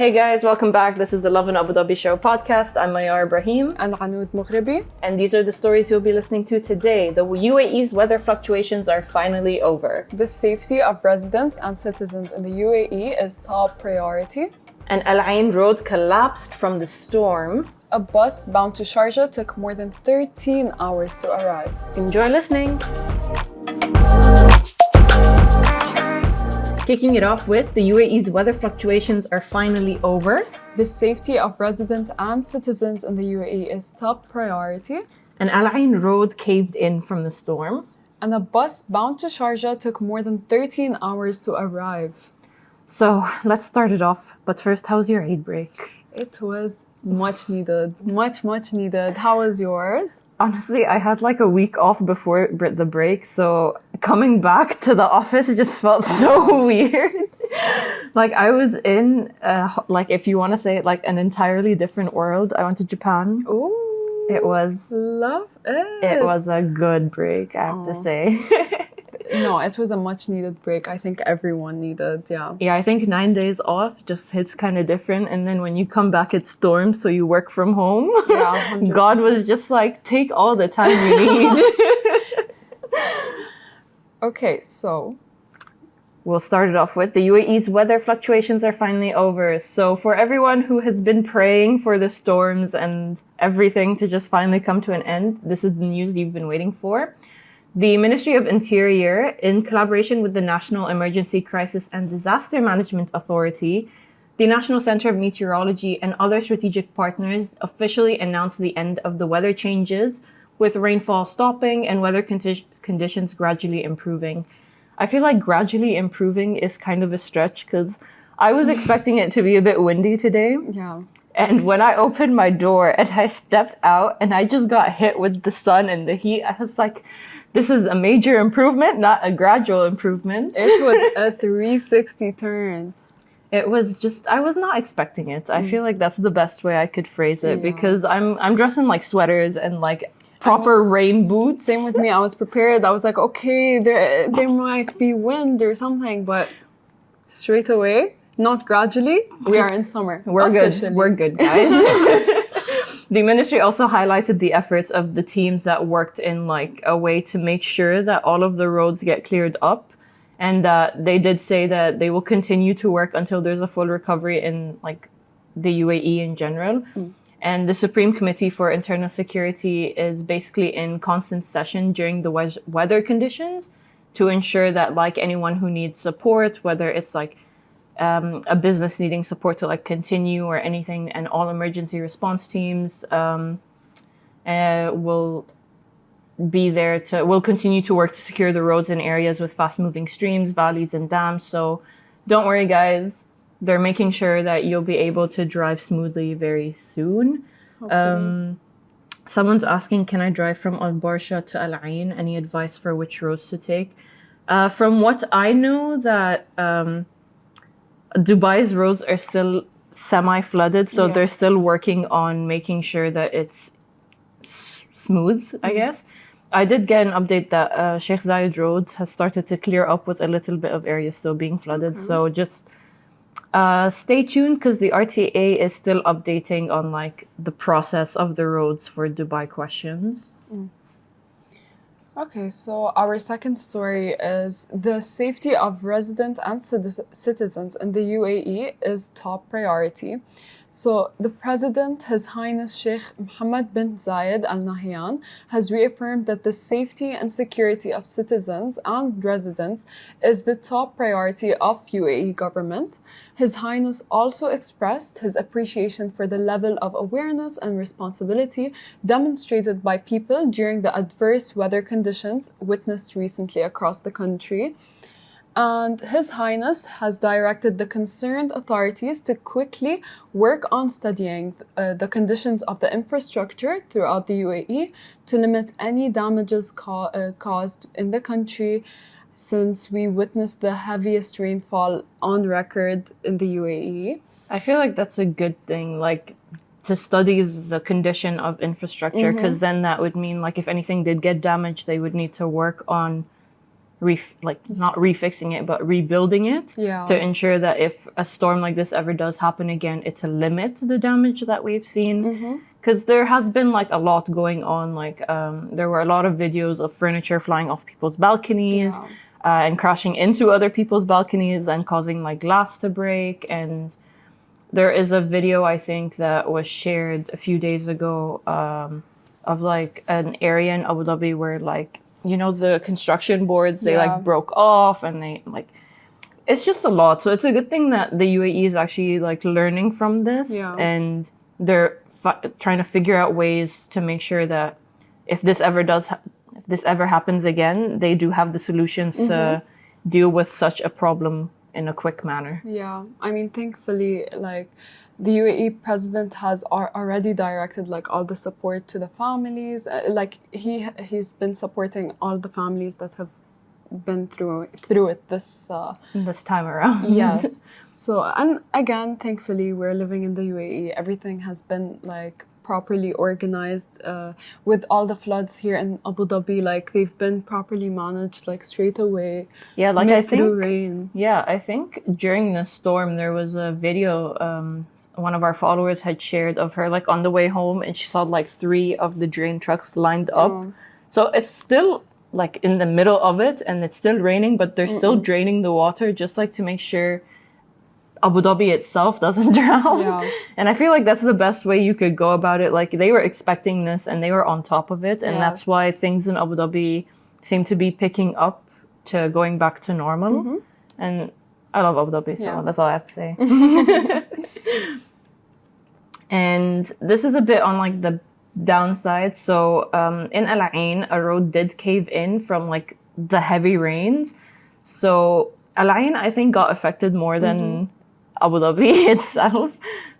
Hey guys, welcome back. This is the Love in Abu Dhabi Show podcast. I'm Mayar Ibrahim. And Anud Mughribi. And these are the stories you'll be listening to today. The UAE's weather fluctuations are finally over. The safety of residents and citizens in the UAE is top priority. An Al Ain road collapsed from the storm. A bus bound to Sharjah took more than 13 hours to arrive. Enjoy listening. Kicking it off with, the UAE's weather fluctuations are finally over. The safety of residents and citizens in the UAE is top priority. An Al Ain road caved in from the storm. And a bus bound to Sharjah took more than 13 hours to arrive. So, let's start it off. But first, how's your Eid break? It was much needed. Much needed. How was yours? Honestly, I had like a week off before the break, so coming back to the office just felt so weird. Like I was in, like if you want to say it, like an entirely different world. I went to Japan. Ooh, it was love it. It was a good break, I have to say. No, it was a much needed break. I think everyone needed, yeah. Yeah, I think 9 days off just hits kind of different. And then when you come back, it storms, so you work from home. Yeah, 100%. God was just like, take all the time you need. Okay, so we'll start it off with the UAE's weather fluctuations are finally over. So for everyone who has been praying for the storms and everything to just finally come to an end, this is the news you've been waiting for. The Ministry of Interior, in collaboration with the National Emergency Crisis and Disaster Management Authority, the National Center of Meteorology, and other strategic partners officially announced the end of the weather changes, with rainfall stopping and weather conditions gradually improving. I feel like gradually improving is kind of a stretch because I was expecting it to be a bit windy today. yeah. And when I opened my door and I stepped out and I just got hit with the sun and the heat, I was like, this is a major improvement, not a gradual improvement. It was a 360 turn. It was just, I was not expecting it. I feel like that's the best way I could phrase it because I'm dressed in like sweaters and like proper rain boots. Same with me. I was prepared. I was like, okay, there might be wind or something, but straight away, not gradually, we are in summer. We're officially. good. We're good, guys. The ministry also highlighted the efforts of the teams that worked in like a way to make sure that all of the roads get cleared up. And they did say that they will continue to work until there's a full recovery in like the UAE in general. And the Supreme Committee for Internal Security is basically in constant session during the weather conditions to ensure that like anyone who needs support, whether it's like a business needing support to like continue or anything, and all emergency response teams will continue to work to secure the roads in areas with fast moving streams, valleys, and dams. So don't worry, guys. They're making sure that you'll be able to drive smoothly very soon. Someone's asking, can I drive from Al Barsha to Al Ain? Any advice for which roads to take? From what I know, that Dubai's roads are still semi-flooded, so they're still working on making sure that it's smooth, I guess. I did get an update that Sheikh Zayed Road has started to clear up with a little bit of areas still being flooded. So just stay tuned because the RTA is still updating on like the process of the roads for Dubai questions. Okay, so our second story is the safety of residents and citizens in the UAE is top priority. So the President, His Highness Sheikh Mohammed bin Zayed Al Nahyan, has reaffirmed that the safety and security of citizens and residents is the top priority of UAE government. His Highness also expressed his appreciation for the level of awareness and responsibility demonstrated by people during the adverse weather conditions witnessed recently across the country. And His Highness has directed the concerned authorities to quickly work on studying the conditions of the infrastructure throughout the UAE to limit any damages caused in the country, since we witnessed the heaviest rainfall on record in the UAE. I feel like that's a good thing, like to study the condition of infrastructure, because then that would mean like if anything did get damaged, they would need to work on not refixing it, but rebuilding it Yeah. to ensure that if a storm like this ever does happen again, it's to limit the damage that we've seen. Because there has been like a lot going on. Like there were a lot of videos of furniture flying off people's balconies and crashing into other people's balconies and causing like glass to break. And there is a video, I think, that was shared a few days ago of like an area in Abu Dhabi where like, you know, the construction boards, they like broke off and they like, it's just a lot. So it's a good thing that the UAE is actually like learning from this and they're trying to figure out ways to make sure that if this ever happens again, they do have the solutions to deal with such a problem in a quick manner. Yeah, I mean, thankfully, like the UAE president has already directed like all the support to the families. Like he's been supporting all the families that have been through it this time around. Yes. So, and again, thankfully, we're living in the UAE. Everything has been like properly organized with all the floods here in Abu Dhabi. Like they've been properly managed, like straight away. Yeah, like I think through rain. Yeah, I think during the storm there was a video one of our followers had shared of her like on the way home, and she saw like 3 of the drain trucks lined up. So it's still like in the middle of it, and it's still raining, but they're still draining the water just like to make sure Abu Dhabi itself doesn't drown. Yeah. And I feel like that's the best way you could go about it. Like they were expecting this and they were on top of it. And that's why things in Abu Dhabi seem to be picking up to going back to normal. And I love Abu Dhabi, so that's all I have to say. And this is a bit on like the downside. So in Al Ain, a road did cave in from like the heavy rains. So Al Ain, I think, got affected more than Abu Dhabi itself.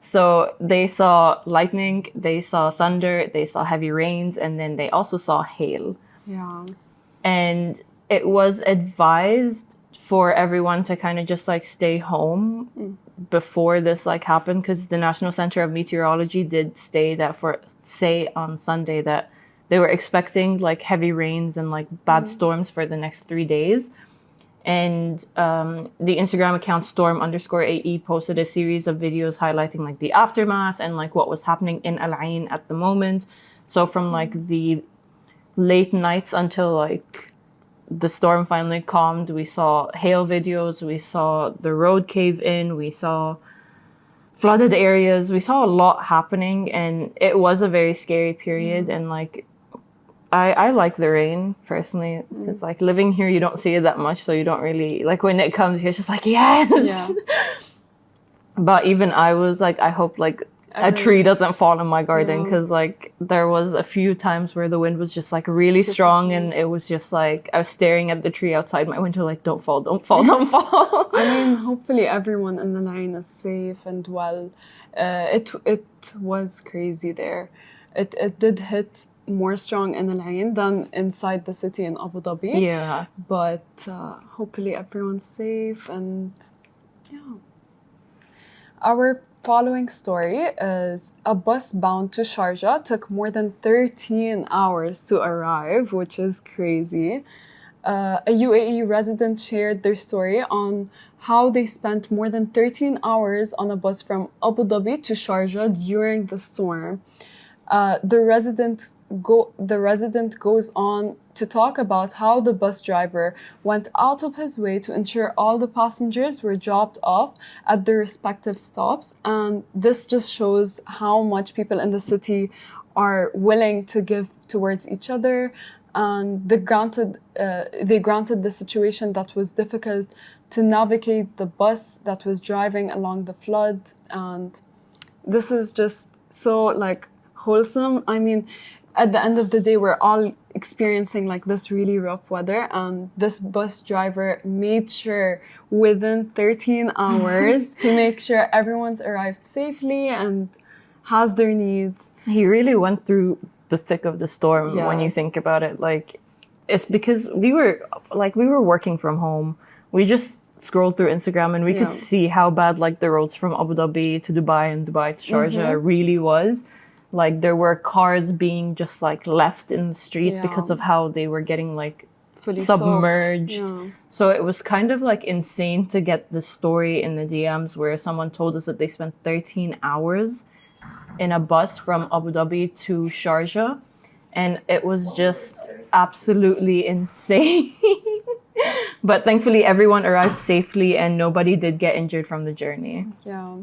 So they saw lightning, they saw thunder, they saw heavy rains, and then they also saw hail. Yeah. And it was advised for everyone to kind of just like stay home before this like happened, because the National Center of Meteorology did say on Sunday that they were expecting like heavy rains and like bad storms for the next 3 days. And the Instagram account storm_AE posted a series of videos highlighting like the aftermath and like what was happening in Al Ain at the moment. So from like the late nights until like the storm finally calmed, we saw hail videos, we saw the road cave in, we saw flooded areas, we saw a lot happening, and it was a very scary period. And like I like the rain personally, because like living here you don't see it that much, so you don't really like when it comes here it's just like yes. But even I was like, I hope like a tree doesn't fall in my garden, because like there was a few times where the wind was just like really strong, and it was just like I was staring at the tree outside my window like don't fall. I mean, hopefully everyone in the line is safe and well. It was crazy there. It did hit more strong in Al Ain than inside the city in Abu Dhabi. Yeah. But hopefully everyone's safe. And yeah. Our following story is a bus bound to Sharjah took more than 13 hours to arrive, which is crazy. A UAE resident shared their story on how they spent more than 13 hours on a bus from Abu Dhabi to Sharjah during the storm. The resident goes on to talk about how the bus driver went out of his way to ensure all the passengers were dropped off at their respective stops. And this just shows how much people in the city are willing to give towards each other. And they granted the situation that was difficult to navigate the bus that was driving along the flood. And this is just so like wholesome. I mean, at the end of the day, we're all experiencing like this really rough weather, and this bus driver made sure within 13 hours to make sure everyone's arrived safely and has their needs. He really went through the thick of the storm. When you think about it. Like, it's because we were working from home. We just scrolled through Instagram and we could see how bad like the roads from Abu Dhabi to Dubai and Dubai to Sharjah really was. Like there were cars being just like left in the street because of how they were getting like fully submerged. soaked. Yeah. So it was kind of like insane to get the story in the DMs where someone told us that they spent 13 hours in a bus from Abu Dhabi to Sharjah. And it was just absolutely insane. But thankfully, everyone arrived safely and nobody did get injured from the journey. Yeah.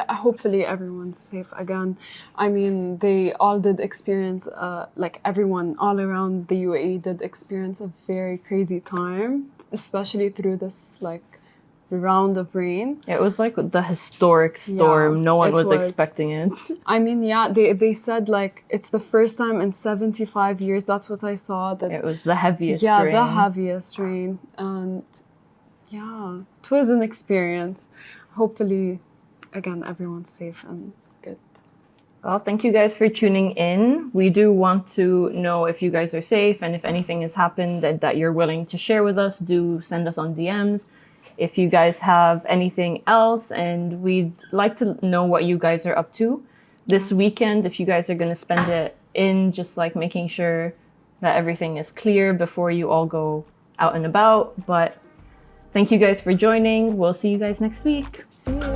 Hopefully everyone's safe again. I mean, they all did experience, like everyone all around the UAE did experience a very crazy time, especially through this like round of rain. It was like the historic storm. Yeah, No one it was was. expecting it. I mean, yeah, they said like it's the first time in 75 years. That's what I saw. That It was the heaviest yeah, rain. the heaviest rain, and yeah, it was an experience. Hopefully, again, everyone's safe and good. Well, thank you guys for tuning in. We do want to know if you guys are safe and if anything has happened that you're willing to share with us, do send us on DMs. If you guys have anything else, and we'd like to know what you guys are up to this weekend, if you guys are going to spend it in just like making sure that everything is clear before you all go out and about. But thank you guys for joining. We'll see you guys next week. See you.